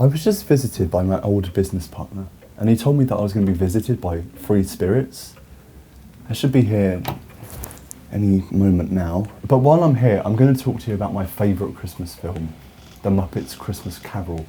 I was just visited by my old business partner, and he told me that I was going to be visited by 3 spirits. I should be here any moment now. But while I'm here, I'm going to talk to you about my favourite Christmas film, The Muppets Christmas Carol.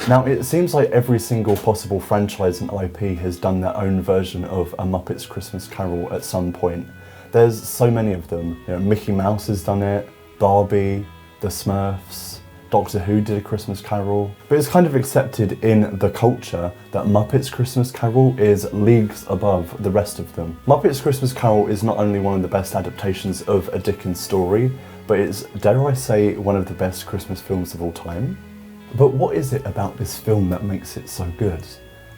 Now, it seems like every single possible franchise and IP has done their own version of A Muppet's Christmas Carol at some point. There's so many of them. You know, Mickey Mouse has done it, Barbie, the Smurfs, Doctor Who did A Christmas Carol. But it's kind of accepted in the culture that Muppet's Christmas Carol is leagues above the rest of them. Muppet's Christmas Carol is not only one of the best adaptations of a Dickens story, but it's, dare I say, one of the best Christmas films of all time. But what is it about this film that makes it so good?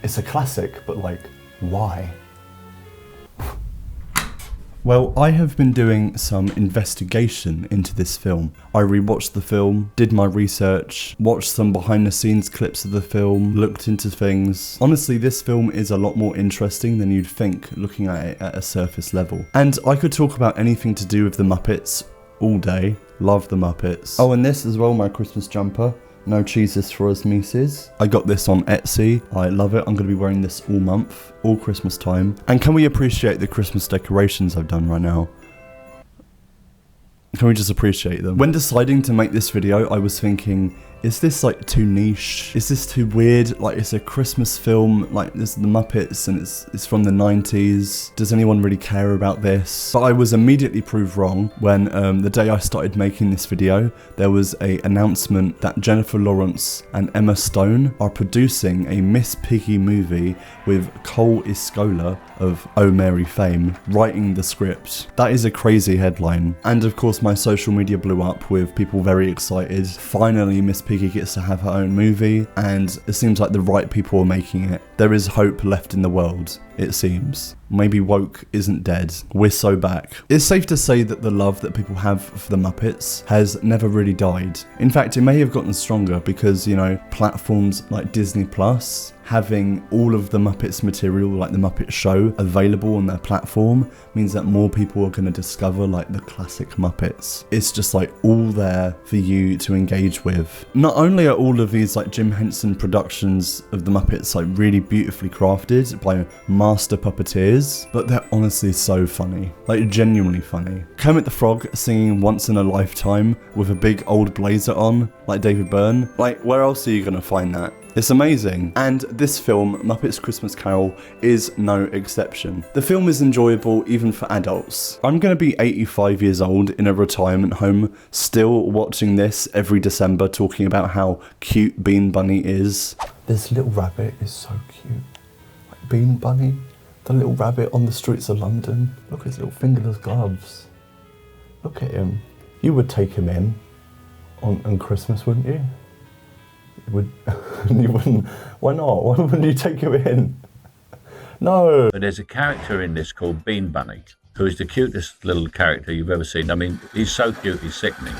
It's a classic, but like, why? Well, I have been doing some investigation into this film. I rewatched the film, did my research, watched some behind the scenes clips of the film, looked into things. Honestly, this film is a lot more interesting than you'd think looking at it at a surface level. And I could talk about anything to do with the Muppets all day. Love the Muppets. Oh, and this as well, my Christmas jumper. No cheeses for us Mises. I got this on Etsy. I love it. I'm going to be wearing this all month, all Christmas time. And can we appreciate the Christmas decorations I've done right now? Can we just appreciate them? When deciding to make this video, I was thinking, is this like too niche? Is this too weird? Like, it's a Christmas film, like this is the Muppets and it's from the 90s. Does anyone really care about this? But I was immediately proved wrong when the day I started making this video, there was an announcement that Jennifer Lawrence and Emma Stone are producing a Miss Piggy movie with Cole Escola of Oh Mary fame writing the script. That is a crazy headline. And of course my social media blew up with people very excited. Finally Miss Piggy gets to have her own movie, and it seems like the right people are making it. There is hope left in the world, it seems. Maybe woke isn't dead. We're so back. It's safe to say that the love that people have for the Muppets has never really died. In fact, it may have gotten stronger because, you know, platforms like Disney Plus having all of the Muppets material, like the Muppet Show, available on their platform means that more people are going to discover like the classic Muppets. It's just like all there for you to engage with. Not only are all of these like Jim Henson productions of the Muppets like really beautifully crafted by master puppeteers, but they're honestly so funny, like genuinely funny. Kermit the Frog singing Once in a Lifetime with a big old blazer on, like David Byrne. Like, where else are you going to find that? It's amazing. And this film, Muppets Christmas Carol, is no exception. The film is enjoyable even for adults. I'm going to be 85 years old in a retirement home, still watching this every December, talking about how cute Bean Bunny is. This little rabbit is so cute. Like Bean Bunny, the little rabbit on the streets of London. Look at his little fingerless gloves. Look at him. You would take him in on Christmas, wouldn't you? You wouldn't. Why not? Why wouldn't you take him in? No. But there's a character in this called Bean Bunny, who is the cutest little character you've ever seen. I mean, he's so cute, he's sickening.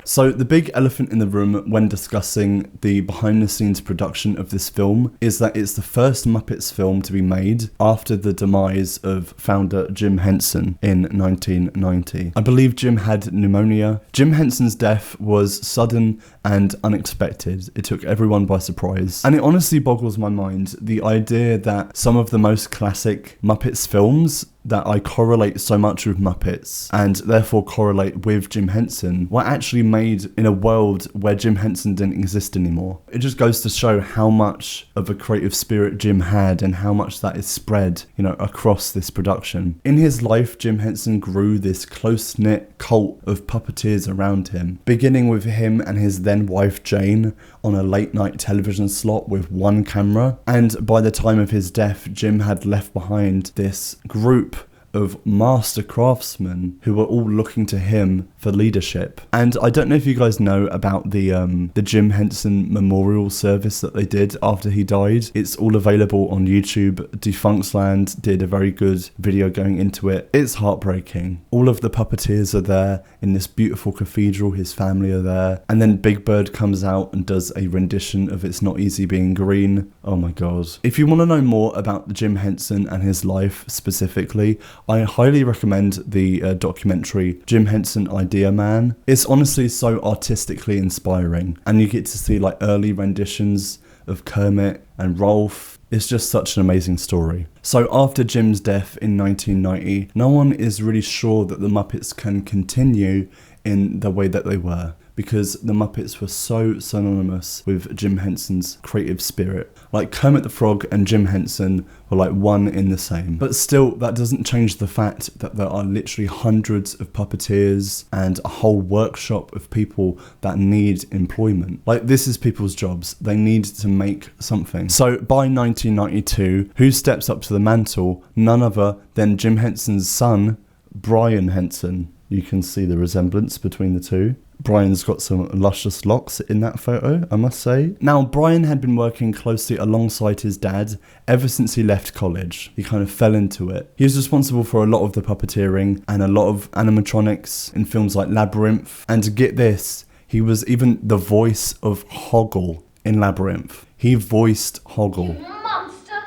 So the big elephant in the room when discussing the behind the scenes production of this film is that it's the first Muppets film to be made after the demise of founder Jim Henson in 1990. I believe Jim had pneumonia. Jim Henson's death was sudden and unexpected. It took everyone by surprise. And it honestly boggles my mind, the idea that some of the most classic Muppets films that I correlate so much with Muppets and therefore correlate with Jim Henson were actually made in a world where Jim Henson didn't exist anymore. It just goes to show how much of a creative spirit Jim had and how much that is spread, you know, across this production. In his life, Jim Henson grew this close-knit cult of puppeteers around him, beginning with him and his then wife Jane on a late-night television slot with one camera. And by the time of his death, Jim had left behind this group of master craftsmen who were all looking to him for for leadership. And I don't know if you guys know about the Jim Henson memorial service that they did after he died. It's all available on YouTube. Defunctland did a very good video going into it. It's heartbreaking. All of the puppeteers are there in this beautiful cathedral. His family are there. And then Big Bird comes out and does a rendition of It's Not Easy Being Green. Oh my god. If you want to know more about Jim Henson and his life specifically, I highly recommend the documentary Jim Henson Idea Man. It's honestly so artistically inspiring, and you get to see like early renditions of Kermit and Rolf. It's just such an amazing story. So after Jim's death in 1990, no one is really sure that the Muppets can continue in the way that they were, because the Muppets were so synonymous with Jim Henson's creative spirit. Like Kermit the Frog and Jim Henson were like one in the same. But still, that doesn't change the fact that there are literally hundreds of puppeteers and a whole workshop of people that need employment. Like, this is people's jobs. They need to make something. So by 1992, who steps up to the mantle? None other than Jim Henson's son, Brian Henson. You can see the resemblance between the two. Brian's got some luscious locks in that photo, I must say. Now, Brian had been working closely alongside his dad ever since he left college. He kind of fell into it. He was responsible for a lot of the puppeteering and a lot of animatronics in films like Labyrinth. And to get this, he was even the voice of Hoggle in Labyrinth. He voiced Hoggle. Monster!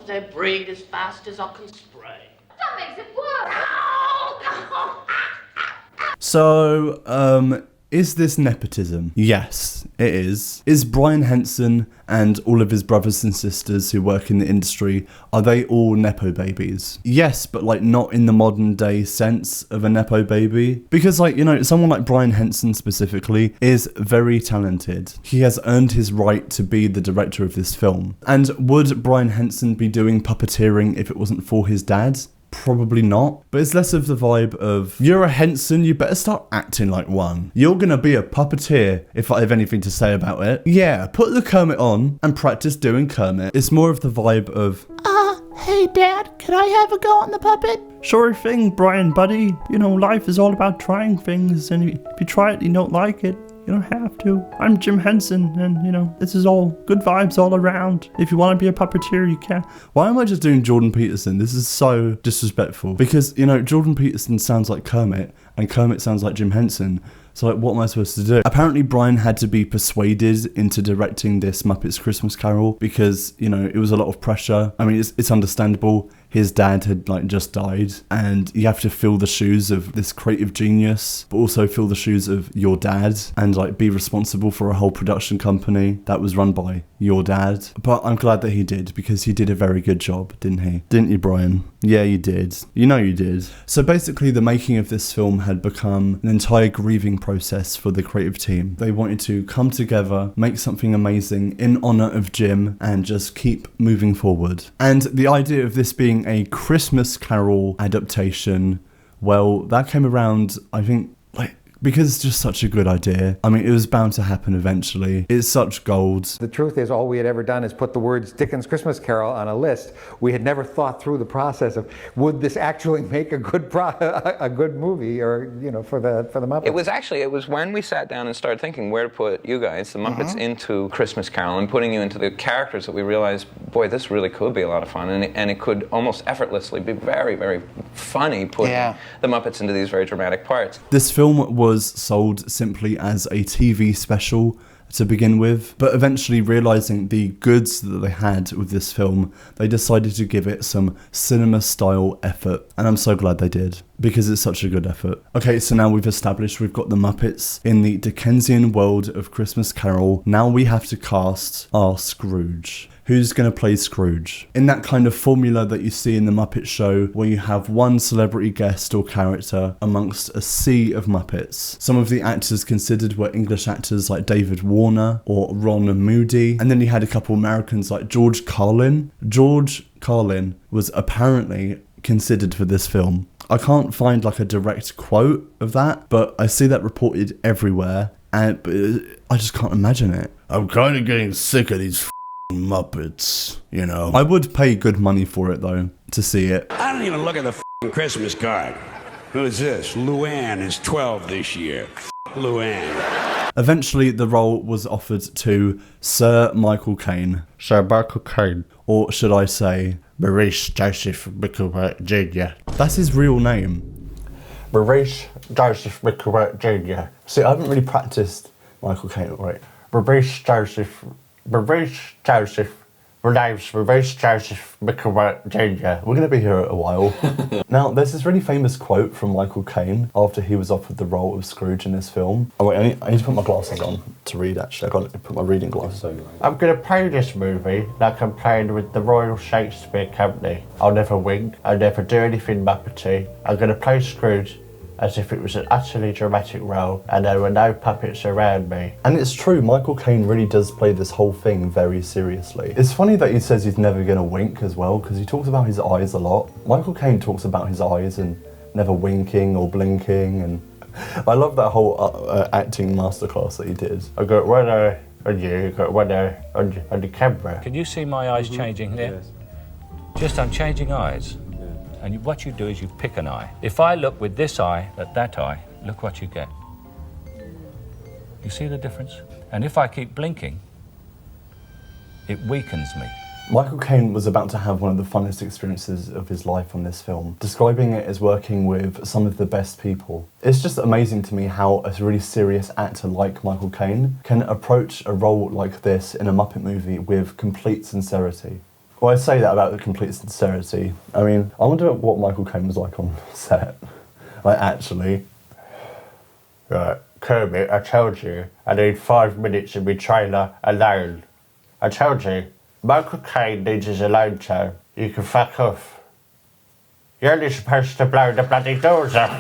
They breed as fast as I can spray. That makes it worse! So, is this nepotism? Yes, it is. Is Brian Henson and all of his brothers and sisters who work in the industry, are they all Nepo babies? Yes, but like not in the modern day sense of a Nepo baby. Because like, you know, someone like Brian Henson specifically is very talented. He has earned his right to be the director of this film. And would Brian Henson be doing puppeteering if it wasn't for his dad? Probably not, but it's less of the vibe of, you're a Henson, you better start acting like one. You're gonna be a puppeteer if I have anything to say about it. Yeah, put the Kermit on and practice doing Kermit. It's more of the vibe of, hey Dad, could I have a go on the puppet? sure thing, Brian, buddy. You know, life is all about trying things, and if you try it and you don't like it, you don't have to. I'm Jim Henson, and, you know, this is all good vibes all around. If you want to be a puppeteer, you can. Why am I just doing Jordan Peterson? This is so disrespectful. Because, you know, Jordan Peterson sounds like Kermit, and Kermit sounds like Jim Henson. So, like, what am I supposed to do? Apparently, Brian had to be persuaded into directing this Muppet Christmas Carol because, you know, it was a lot of pressure. I mean, it's understandable. His dad had, like, just died, and you have to fill the shoes of this creative genius, but also fill the shoes of your dad and, like, be responsible for a whole production company that was run by your dad. But I'm glad that he did, because he did a very good job, didn't he? Didn't you, Brian? Yeah, you did. You know you did. So basically, the making of this film had become an entire grieving process for the creative team. They wanted to come together, make something amazing in honor of Jim, and just keep moving forward. And the idea of this being a Christmas Carol adaptation, well, that came around, I think, like, because it's just such a good idea. I mean, it was bound to happen eventually. It's such gold. The truth is, all we had ever done is put the words Dickens' Christmas Carol on a list. We had never thought through the process of, would this actually make a good movie, or, you know, for the Muppets? It was when we sat down and started thinking where to put you guys, the Muppets, into Christmas Carol and putting you into the characters that we realized, boy, this really could be a lot of fun, and it could almost effortlessly be very, very funny putting the Muppets into these very dramatic parts. This film was sold simply as a TV special to begin with, but eventually realizing the goods that they had with this film, they decided to give it some cinema style effort, and I'm so glad they did, because it's such a good effort. Okay, so now we've established we've got the Muppets in the Dickensian world of Christmas Carol. Now we have to cast our Scrooge. Who's going to play Scrooge? In that kind of formula that you see in the Muppet Show, where you have one celebrity guest or character amongst a sea of Muppets. Some of the actors considered were English actors like David Warner or Ron Moody, and then you had a couple Americans like George Carlin. George Carlin was apparently considered for this film. I can't find like a direct quote of that, but I see that reported everywhere, and I just can't imagine it. I'm kind of getting sick of these Muppets, you know. I would pay good money for it though, to see it. I don't even look at the Christmas card. Who's this? Luann is 12 this year. Luann. Eventually, the role was offered to Sir Michael Caine. Sir Michael Caine. Or should I say, Maurice Joseph Micklewhite Jr. That's his real name. Maurice Joseph Micklewhite Jr. See, I haven't really practiced Michael Caine, right? Maurice Joseph Micklewhite Jr. We're going to be here a while. Now, there's this really famous quote from Michael Caine after he was offered the role of Scrooge in this film. Oh wait, I need to put my glasses on to read, actually. I've got to put my reading glasses on. I'm going to play this movie like I'm playing with the Royal Shakespeare Company. I'll never wink, I'll never do anything Muppety. I'm going to play Scrooge as if it was an utterly dramatic role and there were no puppets around me. And it's true, Michael Caine really does play this whole thing very seriously. It's funny that he says he's never gonna wink as well, because he talks about his eyes a lot. Michael Caine talks about his eyes and never winking or blinking, and I love that whole acting masterclass that he did. I got one eye on you, got one eye on the camera. Can you see my eyes changing there? Yes. Just I'm changing eyes. And what you do is you pick an eye. If I look with this eye at that eye, look what you get. You see the difference? And if I keep blinking, it weakens me. Michael Caine was about to have one of the funnest experiences of his life on this film, describing it as working with some of the best people. It's just amazing to me how a really serious actor like Michael Caine can approach a role like this in a Muppet movie with complete sincerity. Well, I say that about the complete sincerity. I mean, I wonder what Michael Caine was like on set. Like, actually. Right, Kermit, I told you, I need 5 minutes in my trailer alone. I told you, Michael Caine needs his alone time. You can fuck off. You're only supposed to blow the bloody doors up.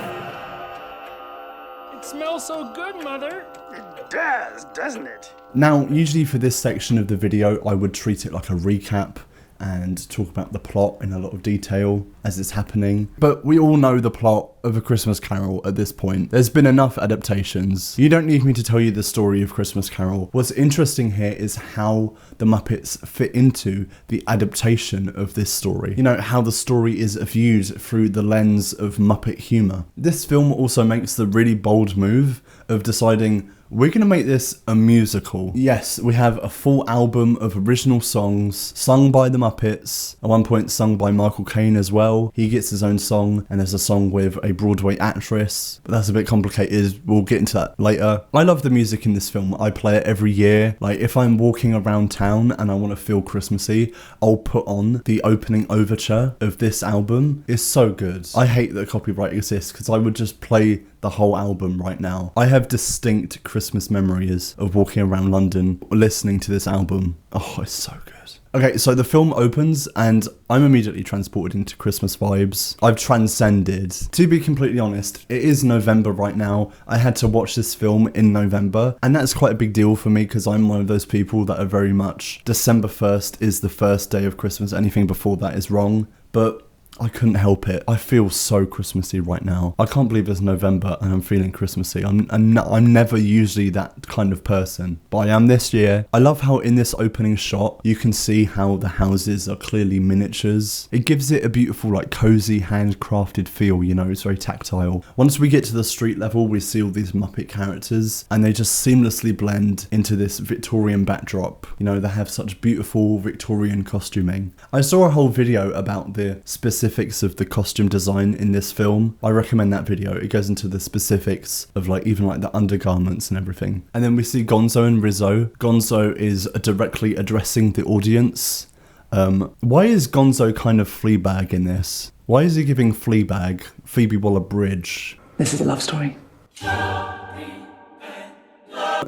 It smells so good, Mother. It does, doesn't it? Now, usually for this section of the video, I would treat it like a recap and talk about the plot in a lot of detail as it's happening. But we all know the plot of A Christmas Carol at this point. There's been enough adaptations. You don't need me to tell you the story of Christmas Carol. What's interesting here is how the Muppets fit into the adaptation of this story. You know, how the story is viewed through the lens of Muppet humour. This film also makes the really bold move of deciding we're going to make this a musical. Yes, we have a full album of original songs sung by the Muppets, at one point sung by Michael Caine as well. He gets his own song, and there's a song with a Broadway actress, but that's a bit complicated. We'll get into that later. I love the music in this film. I play it every year. Like, if I'm walking around town and I want to feel Christmassy, I'll put on the opening overture of this album. It's so good. I hate that copyright exists, because I would just play the whole album right now. I have distinct Christmas memories of walking around London listening to this album. Oh, it's so good. Okay, so the film opens and I'm immediately transported into Christmas vibes. I've transcended. To be completely honest, it is November right now. I had to watch this film in November, and that's quite a big deal for me because I'm one of those people that are very much December 1st is the first day of Christmas. Anything before that is wrong. But I couldn't help it. I feel so Christmassy right now. I can't believe it's November and I'm feeling Christmassy. I'm never usually that kind of person, but I am this year. I love how in this opening shot, you can see how the houses are clearly miniatures. It gives it a beautiful, like, cozy, handcrafted feel, you know, it's very tactile. Once we get to the street level, we see all these Muppet characters and they just seamlessly blend into this Victorian backdrop. You know, they have such beautiful Victorian costuming. I saw a whole video about the specifics of the costume design in this film. I recommend that video. It goes into the specifics of, like, even like the undergarments and everything. And then we see Gonzo and Rizzo. Gonzo is directly addressing the audience. Why is Gonzo kind of Fleabag in this? Why is he giving Fleabag Phoebe Waller-Bridge? This is a love story.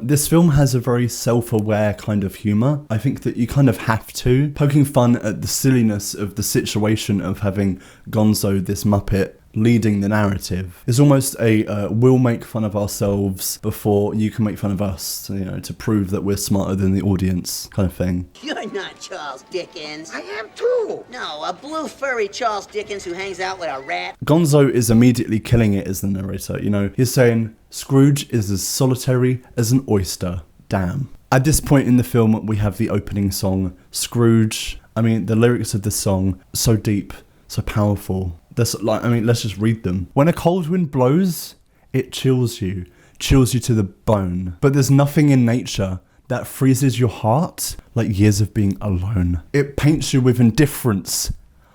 This film has a very self-aware kind of humour. I think that you kind of have to. Poking fun at the silliness of the situation of having Gonzo, this Muppet, leading the narrative. It's almost a we'll make fun of ourselves before you can make fun of us, you know, to prove that we're smarter than the audience kind of thing. You're not Charles Dickens. I am too. No, a blue furry Charles Dickens who hangs out with a rat. Gonzo is immediately killing it as the narrator, you know. He's saying, Scrooge is as solitary as an oyster. Damn. At this point in the film, we have the opening song, Scrooge. I mean, the lyrics of this song, so deep, so powerful. Let's just read them. When a cold wind blows, it chills you to the bone. But there's nothing in nature that freezes your heart like years of being alone. It paints you with indifference,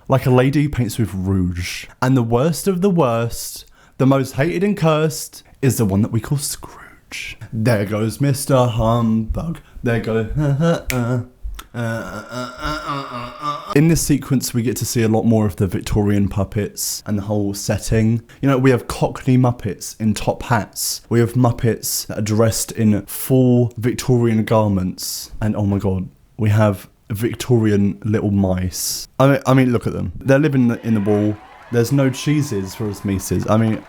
like a lady paints with rouge. And the worst of the worst, the most hated and cursed, is the one that we call Scrooge. There goes Mr. Humbug. There goes... In this sequence, we get to see a lot more of the Victorian puppets and the whole setting. You know, we have Cockney Muppets in top hats. We have Muppets that are dressed in full Victorian garments. And oh my god, we have Victorian little mice. I mean, look at them. They're living in the wall. There's no cheeses for us mices. I mean...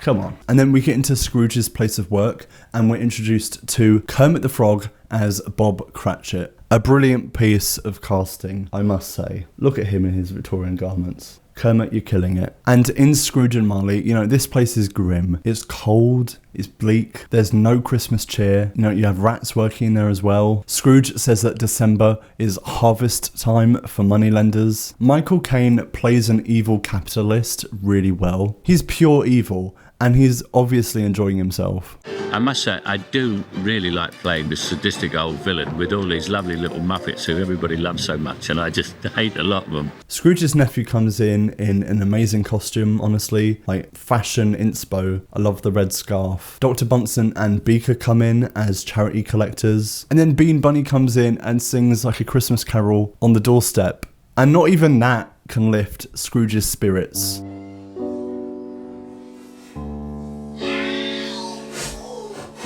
Come on. And then we get into Scrooge's place of work and we're introduced to Kermit the Frog as Bob Cratchit. A brilliant piece of casting, I must say. Look at him in his Victorian garments. Kermit, you're killing it. And in Scrooge and Marley, you know, this place is grim. It's cold, it's bleak, there's no Christmas cheer. You know, you have rats working in there as well. Scrooge says that December is harvest time for moneylenders. Michael Caine plays an evil capitalist really well. He's pure evil, and he's obviously enjoying himself. I must say, I do really like playing this sadistic old villain with all these lovely little Muppets who everybody loves so much, and I just hate a lot of them. Scrooge's nephew comes in an amazing costume, honestly, like fashion inspo. I love the red scarf. Dr. Bunsen and Beaker come in as charity collectors, and then Bean Bunny comes in and sings like a Christmas carol on the doorstep, and not even that can lift Scrooge's spirits.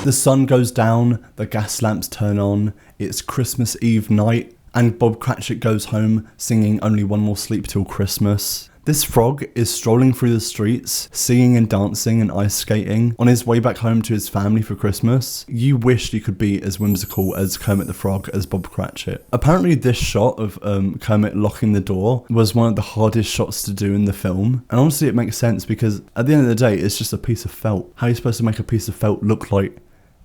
The sun goes down, the gas lamps turn on, it's Christmas Eve night, and Bob Cratchit goes home singing Only One More Sleep Till Christmas. This frog is strolling through the streets, singing and dancing and ice skating on his way back home to his family for Christmas. You wished you could be as whimsical as Kermit the Frog as Bob Cratchit. Apparently this shot of Kermit locking the door was one of the hardest shots to do in the film. And honestly it makes sense because at the end of the day it's just a piece of felt. How are you supposed to make a piece of felt look like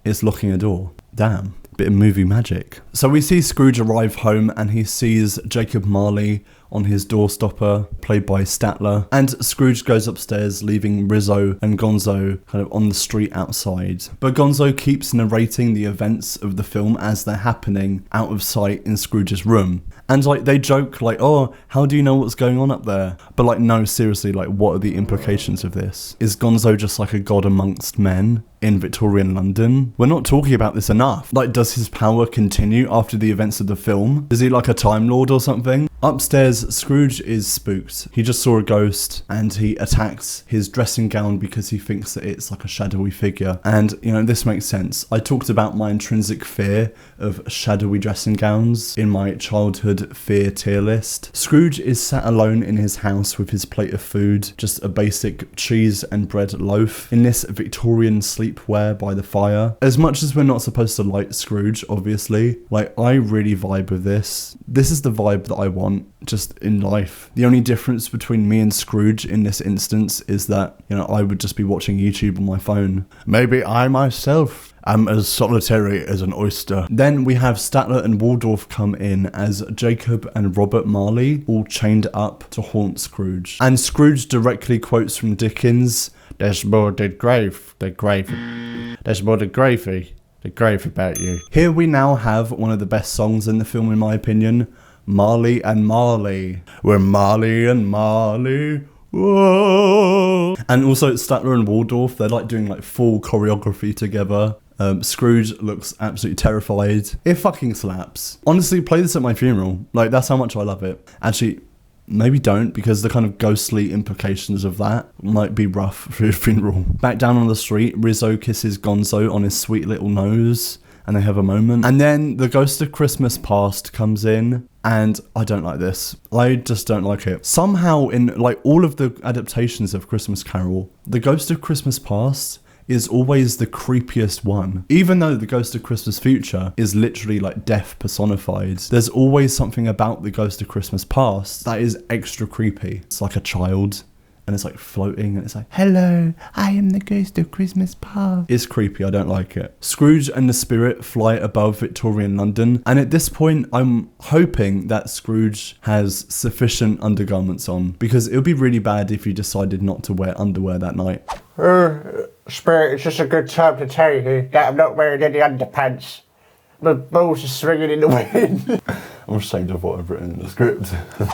it's locking a door? Damn. Bit of movie magic. So we see Scrooge arrive home and he sees Jacob Marley on his doorstopper, played by Statler. And Scrooge goes upstairs, leaving Rizzo and Gonzo kind of on the street outside. But Gonzo keeps narrating the events of the film as they're happening out of sight in Scrooge's room. And like they joke like, oh, how do you know what's going on up there? But like, no, seriously, like what are the implications of this? Is Gonzo just like a god amongst men in Victorian London? We're not talking about this enough. Like, does his power continue after the events of the film? Is he like a Time Lord or something? Upstairs, Scrooge is spooked. He just saw a ghost and he attacks his dressing gown because he thinks that it's like a shadowy figure. And, you know, this makes sense. I talked about my intrinsic fear of shadowy dressing gowns in my childhood fear tier list. Scrooge is sat alone in his house with his plate of food, just a basic cheese and bread loaf, in this Victorian sleepwear by the fire. As much as we're not supposed to like Scrooge, obviously, like I really vibe with this. This is the vibe that I want just in life. The only difference between me and Scrooge in this instance is that, you know, I would just be watching YouTube on my phone. Maybe I myself am as solitary as an oyster. Then we have Statler and Waldorf come in as Jacob and Robert Marley, all chained up to haunt Scrooge. And Scrooge directly quotes from Dickens, "There's more dead grave, there's more dead gravy, the grave about you." Here we now have one of the best songs in the film, in my opinion, Marley and Marley. We're Marley and Marley. Whoa. And also Statler and Waldorf, they're like doing like full choreography together. Scrooge looks absolutely terrified. It fucking slaps. Honestly, play this at my funeral. Like, that's how much I love it. Actually, maybe don't, because the kind of ghostly implications of that might be rough for your funeral. Back down on the street, Rizzo kisses Gonzo on his sweet little nose, and they have a moment. And then the Ghost of Christmas Past comes in, and I don't like this. I just don't like it. Somehow in like all of the adaptations of Christmas Carol, the Ghost of Christmas Past is always the creepiest one. Even though the Ghost of Christmas Future is literally like death personified, there's always something about the Ghost of Christmas Past that is extra creepy. It's like a child and it's like floating and it's like, hello, I am the ghost of Christmas past. It's creepy, I don't like it. Scrooge and the spirit fly above Victorian London, and at this point I'm hoping that Scrooge has sufficient undergarments on, because it would be really bad if you decided not to wear underwear that night. Spirit, it's just a good time to tell you that I'm not wearing any underpants. My balls are swinging in the wind. I'm ashamed of what I've written in the script.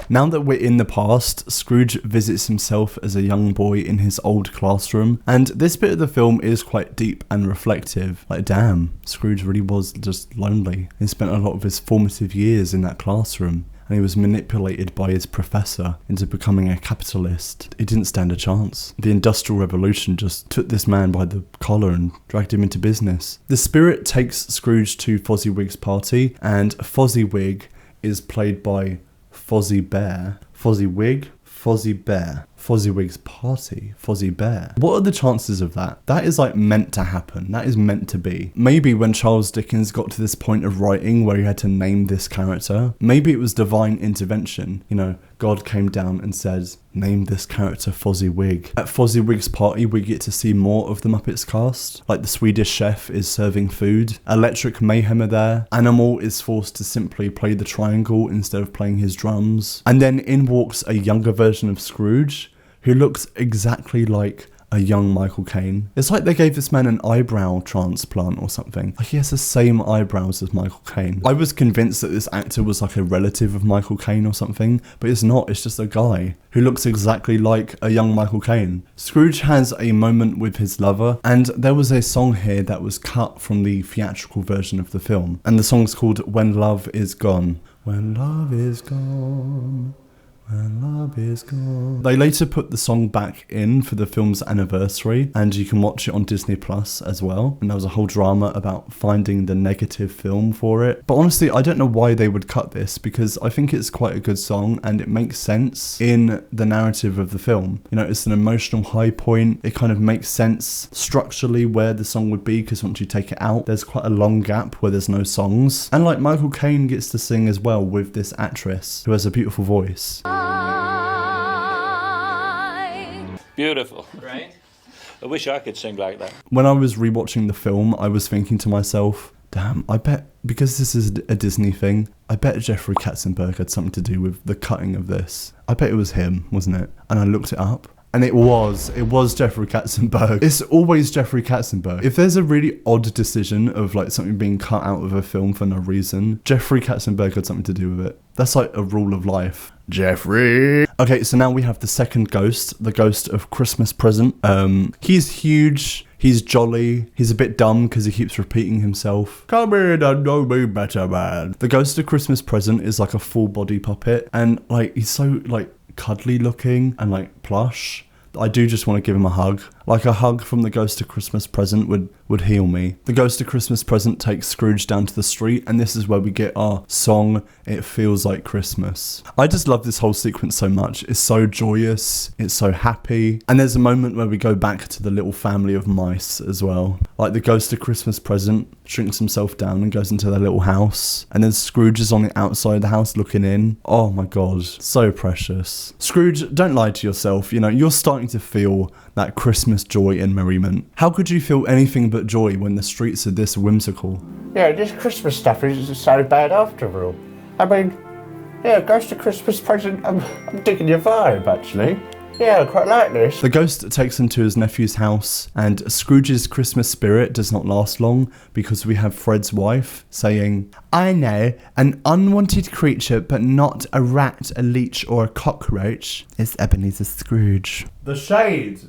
Now that we're in the past, Scrooge visits himself as a young boy in his old classroom, and this bit of the film is quite deep and reflective. Like, damn, Scrooge really was just lonely. He spent a lot of his formative years in that classroom, and he was manipulated by his professor into becoming a capitalist. He didn't stand a chance. The Industrial Revolution just took this man by the collar and dragged him into business. The spirit takes Scrooge to Fozziwig's party, and Fozziwig is played by Fozzie Bear. Fozziwig? Fozzie Bear. Fozziwig's party. Fozzie Bear. What are the chances of that? That is like meant to happen. That is meant to be. Maybe when Charles Dickens got to this point of writing where he had to name this character, maybe it was divine intervention. You know, God came down and said, name this character Fozziwig. At Fozziwig's party, we get to see more of the Muppets cast. Like, the Swedish chef is serving food. Electric Mayhem are there. Animal is forced to simply play the triangle instead of playing his drums. And then in walks a younger version of Scrooge, who looks exactly like a young Michael Caine. It's like they gave this man an eyebrow transplant or something. Like, he has the same eyebrows as Michael Caine. I was convinced that this actor was like a relative of Michael Caine or something, but it's not. It's just a guy who looks exactly like a young Michael Caine. Scrooge has a moment with his lover, and there was a song here that was cut from the theatrical version of the film, and the song's called When Love Is Gone. When love is gone, when love is gone. They later put the song back in for the film's anniversary, and you can watch it on Disney Plus as well. And there was a whole drama about finding the negative film for it. But honestly, I don't know why they would cut this, because I think it's quite a good song and it makes sense in the narrative of the film. You know, it's an emotional high point. It kind of makes sense structurally where the song would be, because once you take it out, there's quite a long gap where there's no songs. And like, Michael Caine gets to sing as well with this actress who has a beautiful voice. Beautiful. Right? I wish I could sing like that. When I was rewatching the film, I was thinking to myself, damn, I bet, because this is a Disney thing, I bet Jeffrey Katzenberg had something to do with the cutting of this. I bet it was him, wasn't it? And I looked it up, and it was Jeffrey Katzenberg. It's always Jeffrey Katzenberg. If there's a really odd decision of like something being cut out of a film for no reason, Jeffrey Katzenberg had something to do with it. That's like a rule of life. Jeffrey. Okay, so now we have the second ghost, the ghost of Christmas Present. He's huge. He's jolly. He's a bit dumb because he keeps repeating himself. Come in and know me better, man. The ghost of Christmas Present is like a full body puppet, and like, he's so like cuddly looking and like plush. I do just want to give him a hug. Like, a hug from the Ghost of Christmas Present would heal me. The Ghost of Christmas Present takes Scrooge down to the street, and this is where we get our song, It Feels Like Christmas. I just love this whole sequence so much. It's so joyous. It's so happy. And there's a moment where we go back to the little family of mice as well. Like, the Ghost of Christmas Present shrinks himself down and goes into their little house. And then Scrooge is on the outside of the house looking in. Oh my God. So precious. Scrooge, don't lie to yourself. You know, you're starting to feel that Christmas joy and merriment. How could you feel anything but joy when the streets are this whimsical? Yeah, this Christmas stuff isn't so bad after all. I mean, yeah, Ghost of Christmas Present, I'm digging your vibe, actually. Yeah, I quite like this. The ghost takes him to his nephew's house, and Scrooge's Christmas spirit does not last long, because we have Fred's wife saying, I know, an unwanted creature, but not a rat, a leech, or a cockroach. It's Ebenezer Scrooge. The shade!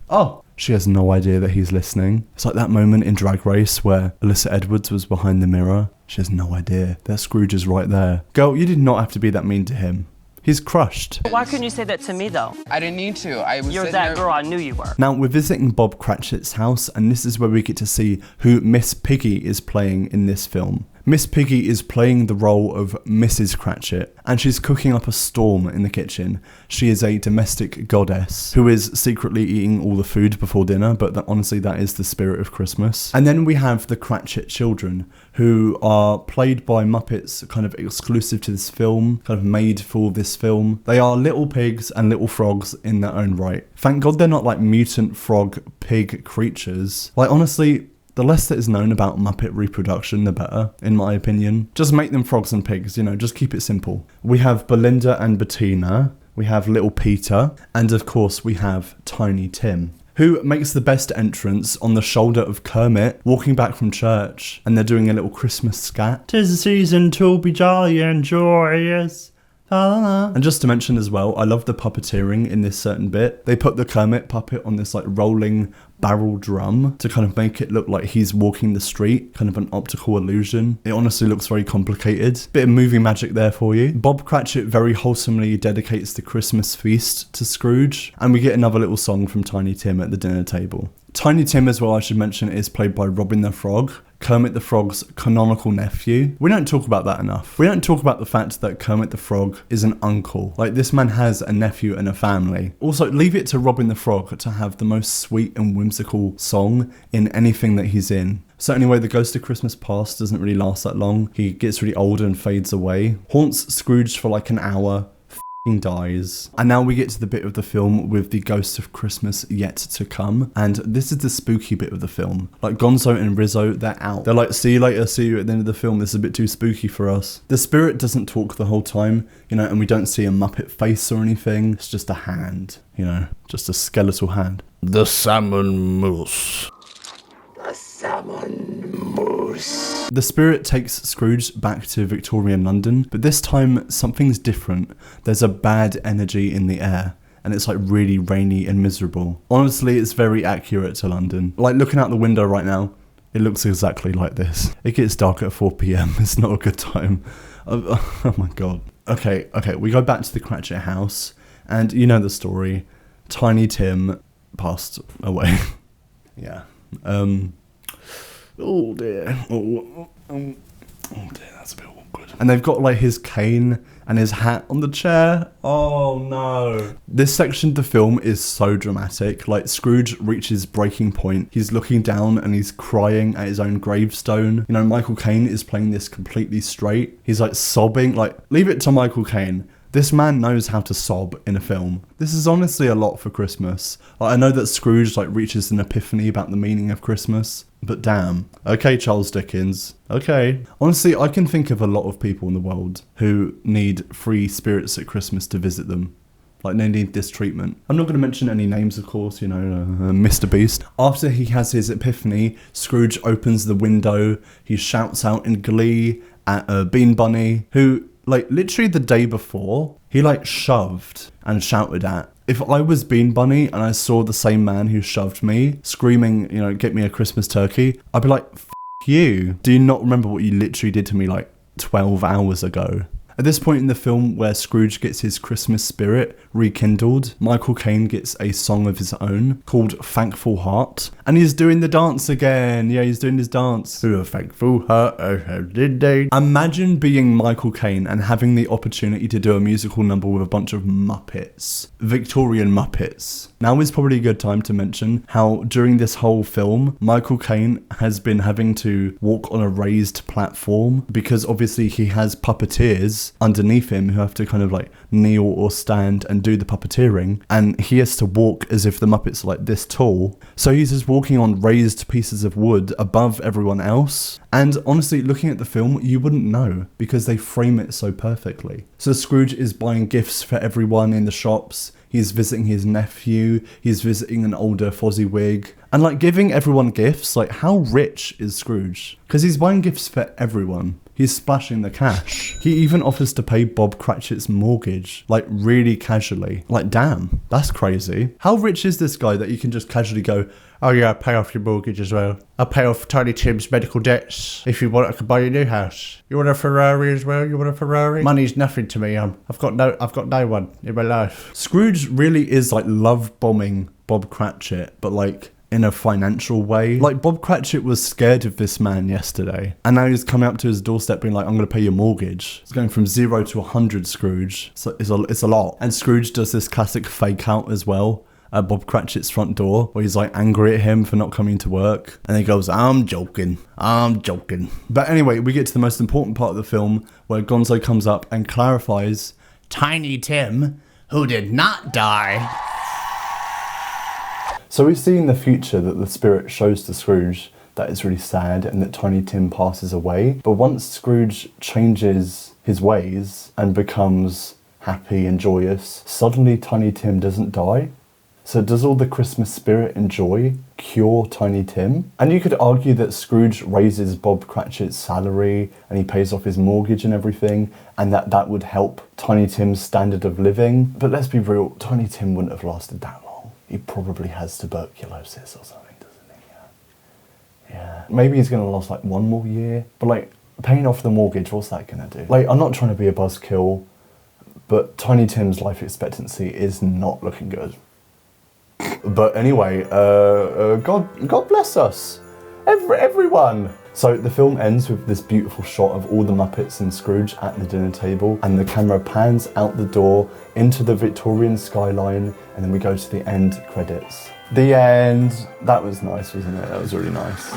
Oh, she has no idea that he's listening. It's like that moment in Drag Race where Alyssa Edwards was behind the mirror. She has no idea that Scrooge is right there. Girl, you did not have to be that mean to him. He's crushed. Why couldn't you say that to me, though? I didn't need to. You're that girl I knew you were. Now, we're visiting Bob Cratchit's house, and this is where we get to see who Miss Piggy is playing in this film. Miss Piggy is playing the role of Mrs. Cratchit, and she's cooking up a storm in the kitchen. She is a domestic goddess who is secretly eating all the food before dinner, but honestly that is the spirit of Christmas. And then we have the Cratchit children, who are played by Muppets, kind of exclusive to this film, kind of made for this film. They are little pigs and little frogs in their own right. Thank God they're not like mutant frog pig creatures. Like honestly, the less that is known about Muppet reproduction, the better, in my opinion. Just make them frogs and pigs, you know, just keep it simple. We have Belinda and Bettina, we have Little Peter, and of course we have Tiny Tim, who makes the best entrance on the shoulder of Kermit, walking back from church, and they're doing a little Christmas scat. 'Tis the season to be jolly and joyous. And just to mention as well, I love the puppeteering in this certain bit. They put the Kermit puppet on this like rolling barrel drum to kind of make it look like he's walking the street, kind of an optical illusion. It honestly looks very complicated. Bit of movie magic there for you. Bob Cratchit very wholesomely dedicates the Christmas feast to Scrooge, and we get another little song from Tiny Tim at the dinner table. Tiny Tim as well, I should mention, is played by Robin the Frog, Kermit the Frog's canonical nephew. We don't talk about that enough. We don't talk about the fact that Kermit the Frog is an uncle. Like, this man has a nephew and a family. Also, leave it to Robin the Frog to have the most sweet and whimsical song in anything that he's in. So anyway, the Ghost of Christmas Past doesn't really last that long. He gets really old and fades away. Haunts Scrooge for like an hour. Dies. And now we get to the bit of the film with the Ghost of Christmas yet to come, and this is the spooky bit of the film. Like, Gonzo and Rizzo, they're out. They're like, see you later, see you at the end of the film, this is a bit too spooky for us. The spirit doesn't talk the whole time, you know, and we don't see a Muppet face or anything. It's just a hand, you know, just a skeletal hand. The salmon moose. The salmon moose. The spirit takes Scrooge back to Victorian London, but this time something's different. There's a bad energy in the air, and it's like really rainy and miserable. Honestly, it's very accurate to London. Like, looking out the window right now, it looks exactly like this. It gets dark at 4 p.m. It's not a good time. Oh my god. Okay, we go back to the Cratchit house, and you know the story. Tiny Tim passed away. Yeah. Oh dear. Oh dear, that's a bit awkward. And they've got like his cane and his hat on the chair. Oh no. This section of the film is so dramatic. Like, Scrooge reaches breaking point. He's looking down and he's crying at his own gravestone. You know, Michael Caine is playing this completely straight. He's like sobbing. Like, leave it to Michael Caine. This man knows how to sob in a film. This is honestly a lot for Christmas. Like, I know that Scrooge like reaches an epiphany about the meaning of Christmas, but damn. Okay, Charles Dickens. Okay. Honestly, I can think of a lot of people in the world who need free spirits at Christmas to visit them. Like, they need this treatment. I'm not going to mention any names, of course, you know, Mr. Beast. After he has his epiphany, Scrooge opens the window. He shouts out in glee at Bean Bunny, who, like, literally the day before, he like shoved and shouted at. If I was Bean Bunny and I saw the same man who shoved me, screaming, you know, get me a Christmas turkey, I'd be like, F you. Do you not remember what you literally did to me like 12 hours ago? At this point in the film where Scrooge gets his Christmas spirit rekindled, Michael Caine gets a song of his own called Thankful Heart. And he's doing the dance again. Yeah, he's doing his dance. Ooh, a thankful heart, oh, how did they? Imagine being Michael Caine and having the opportunity to do a musical number with a bunch of Muppets. Victorian Muppets. Now is probably a good time to mention how during this whole film, Michael Caine has been having to walk on a raised platform because obviously he has puppeteers underneath him who have to kind of like kneel or stand and do the puppeteering, and he has to walk as if the Muppets are like this tall, so he's just walking on raised pieces of wood above everyone else. And honestly, looking at the film, you wouldn't know because they frame it so perfectly. So Scrooge is buying gifts for everyone in the shops. He's visiting his nephew, he's visiting an older Fozziwig, and like giving everyone gifts. Like, how rich is Scrooge? Because he's buying gifts for everyone. He's splashing the cash. He even offers to pay Bob Cratchit's mortgage, like really casually. Like, damn, that's crazy. How rich is this guy that you can just casually go, oh yeah, I'll pay off your mortgage as well. I'll pay off Tiny Tim's medical debts. If you want, I can buy you a new house. You want a Ferrari as well? You want a Ferrari? Money's nothing to me. I've got no one in my life. Scrooge really is like love bombing Bob Cratchit, but like in a financial way. Like, Bob Cratchit was scared of this man yesterday, and now he's coming up to his doorstep being like, I'm gonna pay your mortgage. It's going from 0 to 100, Scrooge. So it's a lot. And Scrooge does this classic fake out as well at Bob Cratchit's front door, where he's like angry at him for not coming to work, and he goes, I'm joking. But anyway, we get to the most important part of the film, where Gonzo comes up and clarifies, Tiny Tim, who did not die. So we see in the future that the spirit shows to Scrooge that it's really sad and that Tiny Tim passes away. But once Scrooge changes his ways and becomes happy and joyous, suddenly Tiny Tim doesn't die. So does all the Christmas spirit and joy cure Tiny Tim? And you could argue that Scrooge raises Bob Cratchit's salary and he pays off his mortgage and everything, and that would help Tiny Tim's standard of living. But let's be real, Tiny Tim wouldn't have lasted that long. He probably has tuberculosis or something, doesn't he? Yeah. Maybe he's gonna last like 1 more year, but like paying off the mortgage, what's that gonna do? Like, I'm not trying to be a buzzkill, but Tiny Tim's life expectancy is not looking good. But anyway, God bless us, everyone. So the film ends with this beautiful shot of all the Muppets and Scrooge at the dinner table, and the camera pans out the door into the Victorian skyline, and then we go to the end credits. The end. That was nice, wasn't it? That was really nice.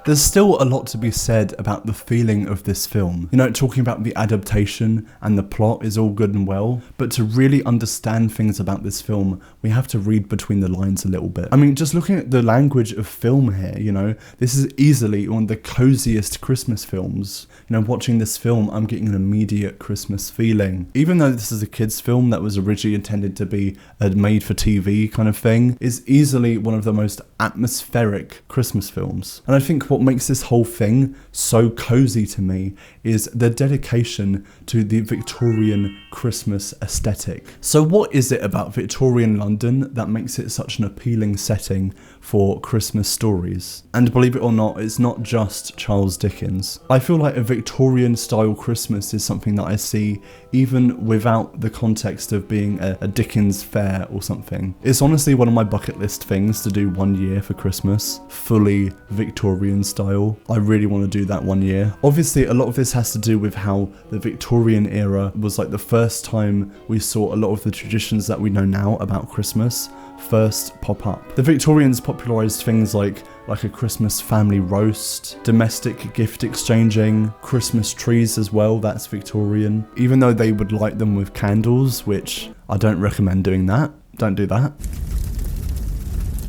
There's still a lot to be said about the feeling of this film. You know, talking about the adaptation and the plot is all good and well, but to really understand things about this film, we have to read between the lines a little bit. I mean, just looking at the language of film here, you know, this is easily one of the coziest Christmas films. You know, watching this film, I'm getting an immediate Christmas feeling. Even though this is a kid's film that was originally intended to be a made-for-TV kind of thing, is easily one of the most atmospheric Christmas films. And I think what makes this whole thing so cozy to me is the dedication to the Victorian Christmas aesthetic. So what is it about Victorian London that makes it such an appealing setting for Christmas stories? And believe it or not, it's not just Charles Dickens. I feel like a Victorian style Christmas is something that I see even without the context of being a Dickens fair or something. It's honestly one of my bucket list things to do 1 year for Christmas, fully Victorian style. I really want to do that 1 year. Obviously, a lot of this has to do with how the Victorian era was like the first time we saw a lot of the traditions that we know now about Christmas first pop up. The Victorians popularised things like a Christmas family roast, domestic gift exchanging, Christmas trees as well, that's Victorian. Even though they would light them with candles, which I don't recommend doing that. Don't do that.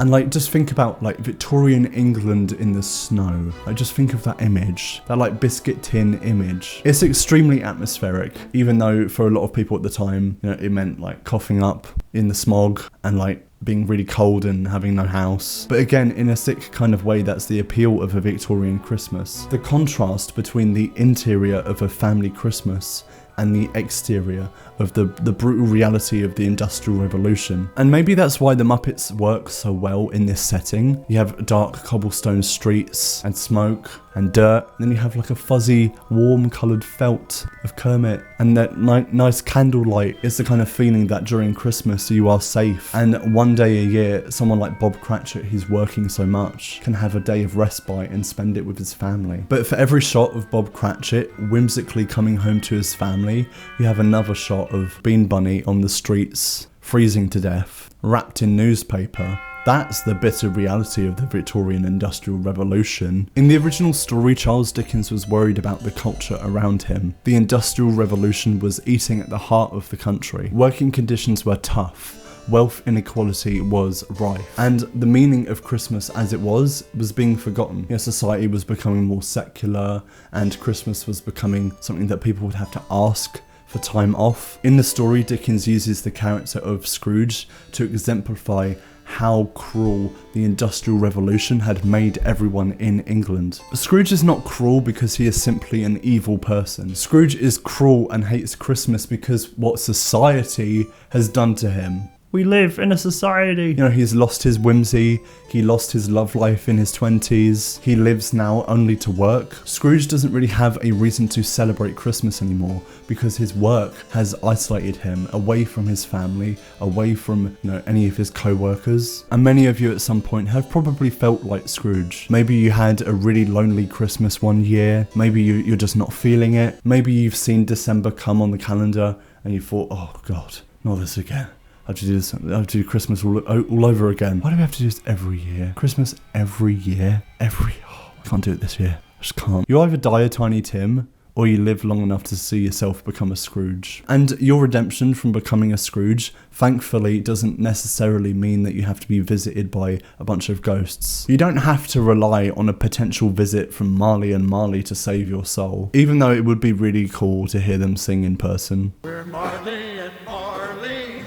And like, just think about like Victorian England in the snow. Like, just think of that image, that like biscuit tin image. It's extremely atmospheric, even though for a lot of people at the time, you know, it meant like coughing up in the smog and like being really cold and having no house. But again, in a sick kind of way, that's the appeal of a Victorian Christmas. The contrast between the interior of a family Christmas and the exterior of the brutal reality of the Industrial Revolution. And maybe that's why the Muppets work so well in this setting. You have dark cobblestone streets and smoke and dirt, and then you have like a fuzzy, warm coloured felt of Kermit, and that nice candlelight is the kind of feeling that during Christmas you are safe. And one day a year, someone like Bob Cratchit, who's working so much, can have a day of respite and spend it with his family. But for every shot of Bob Cratchit whimsically coming home to his family, you have another shot of Bean Bunny on the streets, freezing to death, wrapped in newspaper. That's the bitter reality of the Victorian Industrial Revolution. In the original story, Charles Dickens was worried about the culture around him. The Industrial Revolution was eating at the heart of the country. Working conditions were tough. Wealth inequality was rife, and the meaning of Christmas as it was being forgotten. You know, society was becoming more secular, and Christmas was becoming something that people would have to ask for time off. In the story, Dickens uses the character of Scrooge to exemplify how cruel the Industrial Revolution had made everyone in England. Scrooge is not cruel because he is simply an evil person. Scrooge is cruel and hates Christmas because what society has done to him. We live in a society. You know, he's lost his whimsy, he lost his love life in his 20s, he lives now only to work. Scrooge doesn't really have a reason to celebrate Christmas anymore because his work has isolated him away from his family, away from, you know, any of his co-workers. And many of you at some point have probably felt like Scrooge. Maybe you had a really lonely Christmas one year, maybe you're just not feeling it, maybe you've seen December come on the calendar and you thought, oh God, not this again. I have to do this. I have to do Christmas all over again. Why do we have to do this every year? Christmas every year? Oh, I can't do it this year. I just can't. You either die a Tiny Tim, or you live long enough to see yourself become a Scrooge. And your redemption from becoming a Scrooge, thankfully, doesn't necessarily mean that you have to be visited by a bunch of ghosts. You don't have to rely on a potential visit from Marley and Marley to save your soul, even though it would be really cool to hear them sing in person. We're Marley and Marley.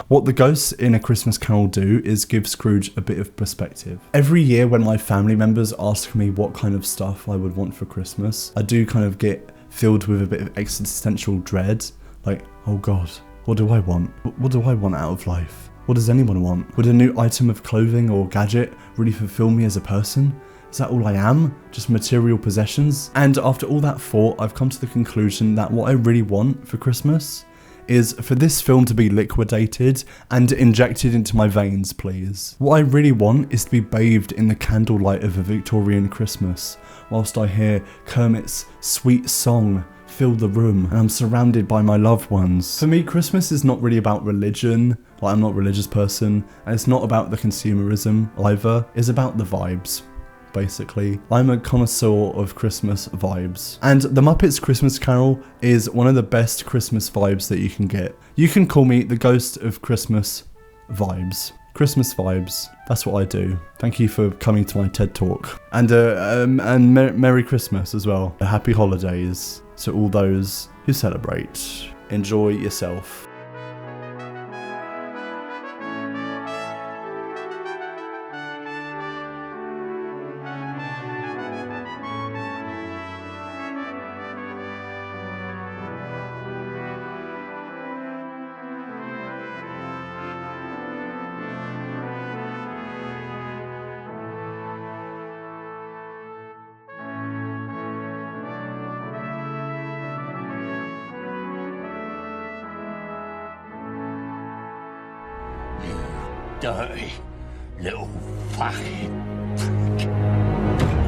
What the ghosts in A Christmas Carol do is give Scrooge a bit of perspective. Every year when my family members ask me what kind of stuff I would want for Christmas, I do kind of get filled with a bit of existential dread. Like, oh God, what do I want? What do I want out of life? What does anyone want? Would a new item of clothing or gadget really fulfill me as a person? Is that all I am? Just material possessions? And after all that thought, I've come to the conclusion that what I really want for Christmas is for this film to be liquidated and injected into my veins, please. What I really want is to be bathed in the candlelight of a Victorian Christmas, whilst I hear Kermit's sweet song fill the room and I'm surrounded by my loved ones. For me, Christmas is not really about religion, like I'm not a religious person, and it's not about the consumerism either, it's about the vibes. Basically, I'm a connoisseur of Christmas vibes. And The Muppets Christmas Carol is one of the best Christmas vibes that you can get. You can call me the ghost of Christmas vibes. Christmas vibes, that's what I do. Thank you for coming to my TED Talk. And Merry Christmas as well. Happy holidays to all those who celebrate. Enjoy yourself. Dirty little fucking